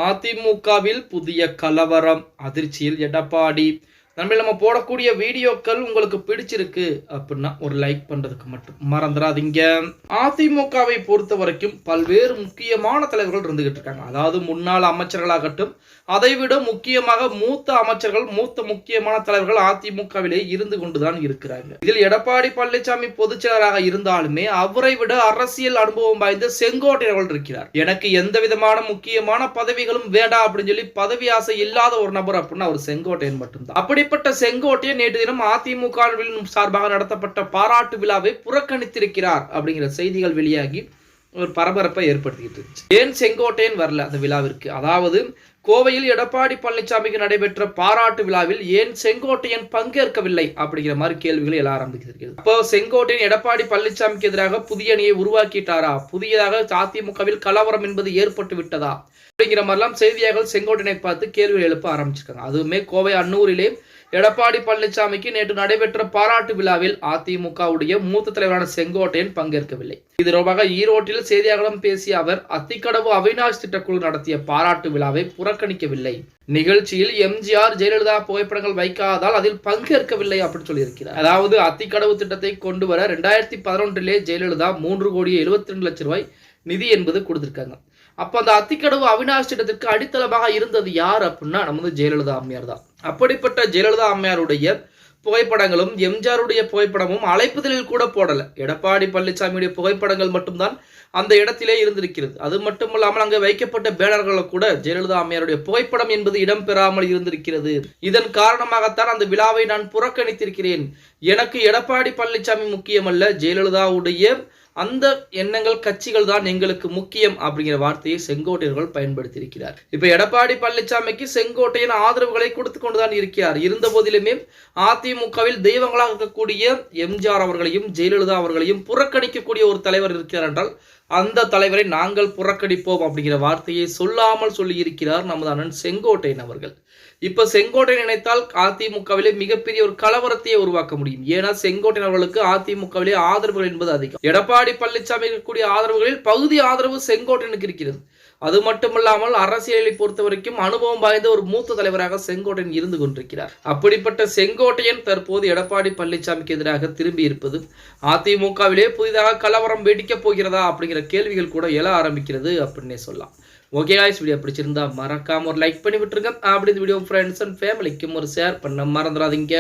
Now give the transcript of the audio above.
அதிமுகவில் புதிய கலவரம், அதிர்ச்சியில் எடப்பாடி. நம்ம போடக்கூடிய வீடியோக்கள் உங்களுக்கு பிடிச்சிருக்கு அப்படின்னா ஒரு லைக் பண்றதுக்கு மட்டும் மறந்துடாதீங்க. அதிமுகவை பொறுத்த வரைக்கும் பல்வேறு முக்கியமான தலைவர்கள் இருந்துகிட்டு இருக்காங்க. அதாவது முன்னாள் அமைச்சர்களாகட்டும், அதைவிட முக்கியமாக மூத்த அமைச்சர்கள், மூத்த முக்கியமான தலைவர்கள் அதிமுகவிலே இருந்து கொண்டுதான் இருக்கிறாங்க. இதில் எடப்பாடி பழனிசாமி பொதுச் செயலராக இருந்தாலுமே அவரை விட அரசியல் அனுபவம் வாய்ந்த செங்கோட்டையர்கள் இருக்கிறார். எனக்கு எந்த விதமான முக்கியமான பதவிகளும் வேண்டாம் அப்படின்னு சொல்லி பதவி ஆசை இல்லாத ஒரு நபர் அப்படின்னா அவர் செங்கோட்டையன் மட்டும்தான். அப்படிப்பட்ட செங்கோட்டையன் நேற்று தினம் அதிமுக சார்பாக நடத்தப்பட்ட பாராட்டு விழாவை புறக்கணித்திருக்கிறார் அப்படிங்கிற செய்திகள் வெளியாகி ஒரு பரபரப்பை ஏற்படுத்திட்டு இருந்துச்சு. ஏன் செங்கோட்டையன் வரல அந்த விழாவிற்கு? அதாவது கோவையில் எடப்பாடி பழனிசாமிக்கு நடைபெற்ற பாராட்டு விழாவில் ஏன் செங்கோட்டையன் பங்கேற்கவில்லை அப்படிங்கிற மாதிரி கேள்விகள் எல்லாம் ஆரம்பிக்கிறது. அப்போ செங்கோட்டையன் எடப்பாடி பழனிசாமிக்கு எதிராக புதிய அணியை உருவாக்கிட்டாரா? புதியதாக அதிமுகவில் கலவரம் என்பது ஏற்பட்டு விட்டதா? அப்படிங்கிற மாதிரிலாம் செய்தியாளர்கள் செங்கோட்டையனை பார்த்து கேள்விகள் எழுப்ப ஆரம்பிச்சிருக்காங்க. அதுவுமே கோவை அன்னூரிலே எடப்பாடி பழனிசாமிக்கு நேற்று நடைபெற்ற பாராட்டு விழாவில் அதிமுகவுடைய மூத்த தலைவரான செங்கோட்டையன் பங்கேற்கவில்லை. இது தொடர்பாக ஈரோட்டில் செய்தியாளர்களிடம் பேசிய அவர் அத்திக்கடவு அவிநாஷ் திட்டக்குழு நடத்திய பாராட்டு விழாவை புறக்கணிக்கவில்லை. நிகழ்ச்சியில் எம்ஜிஆர் ஜெயலலிதா புகைப்படங்கள் வைக்காததால் அதில் பங்கேற்கவில்லை அப்படின்னு சொல்லியிருக்கிறார். அதாவது அத்திக்கடவு திட்டத்தை கொண்டு வர 2011 ஜெயலலிதா 3,72,00,000 ரூபாய் நிதி என்பது கொடுத்திருக்காங்க. அப்ப அந்த அத்திக்கடவு அவிநாஷ் திட்டத்திற்கு அடித்தளமாக இருந்தது யார் அப்படின்னா நம்ம ஜெயலலிதா அம்மையார் தான். அப்படிப்பட்ட ஜெயலலிதா அம்மையாருடைய புகைப்படங்களும் எம்ஜிஆருடைய புகைப்படமும் அழைப்புதலில் கூட போடல. எடப்பாடி பழனிசாமியுடைய புகைப்படங்கள் மட்டும்தான் அந்த இடத்திலே இருந்திருக்கிறது. அது மட்டுமல்லாமல் அங்கே வைக்கப்பட்ட பேனர்கள் கூட ஜெயலலிதா அம்மையாருடைய புகைப்படம் என்பது இடம்பெறாமல் இருந்திருக்கிறது. இதன் காரணமாகத்தான் அந்த விழாவை நான் புறக்கணித்திருக்கிறேன். எனக்கு எடப்பாடி பழனிசாமி முக்கியமல்ல, ஜெயலலிதாவுடைய அந்த எண்ணங்கள், கட்சிகள் தான் எங்களுக்கு முக்கியம் அப்படிங்கிற வார்த்தையை செங்கோட்டையர்கள் பயன்படுத்தி இருக்கிறார். இப்ப எடப்பாடி பழனிசாமிக்கு செங்கோட்டையன் ஆதரவுகளை கொடுத்து கொண்டுதான் இருக்கிறார். இருந்த போதிலுமே அதிமுகவில் தெய்வங்களாக இருக்கக்கூடிய எம்ஜிஆர் அவர்களையும் ஜெயலலிதா அவர்களையும் புறக்கணிக்கக்கூடிய ஒரு தலைவர் இருக்கிறார் என்றால் அந்த தலைவரை நாங்கள் புறக்கணிப்போம் அப்படிங்கிற வார்த்தையை சொல்லாமல் சொல்லி இருக்கிறார் நமது அண்ணன் செங்கோட்டையன் அவர்கள். இப்ப செங்கோட்டையன் நினைத்தால் அதிமுகவிலே மிகப்பெரிய ஒரு கலவரத்தையே உருவாக்க முடியும். ஏன்னா செங்கோட்டையன் அவர்களுக்கு அதிமுகவிலே ஆதரவுகள் என்பது அதிகம். எடப்பாடி பழனிசாமி இருக்கக்கூடிய ஆதரவுகளில் பகுதி ஆதரவு செங்கோட்டையனுக்கு இருக்கிறது. அது மட்டுமல்லாமல் அரசியலை பொறுத்த வரைக்கும் அனுபவம் வாய்ந்த ஒரு மூத்த தலைவராக செங்கோட்டையன் இருந்து கொண்டிருக்கிறார். அப்படிப்பட்ட செங்கோட்டையன் தற்போது எடப்பாடி பழனிசாமிக்கு எதிராக திரும்பி இருப்பது அதிமுகவிலே புதிதாக கலவரம் வெடிக்க போகிறதா அப்படிங்கிற கேள்விகள் கூட எழ ஆரம்பிக்கிறது அப்படின்னே சொல்லலாம். ஓகே गाइस, வீடியோ பிடிச்சிருந்தா மறக்காம ஒரு லைக் பண்ணி விட்டுருங்க. அப்படி இந்த வீடியோ ஃப்ரெண்ட்ஸ் அண்ட் ஃபேமிலிக்கும் ஒரு ஷேர் பண்ண மறந்துடாதீங்க.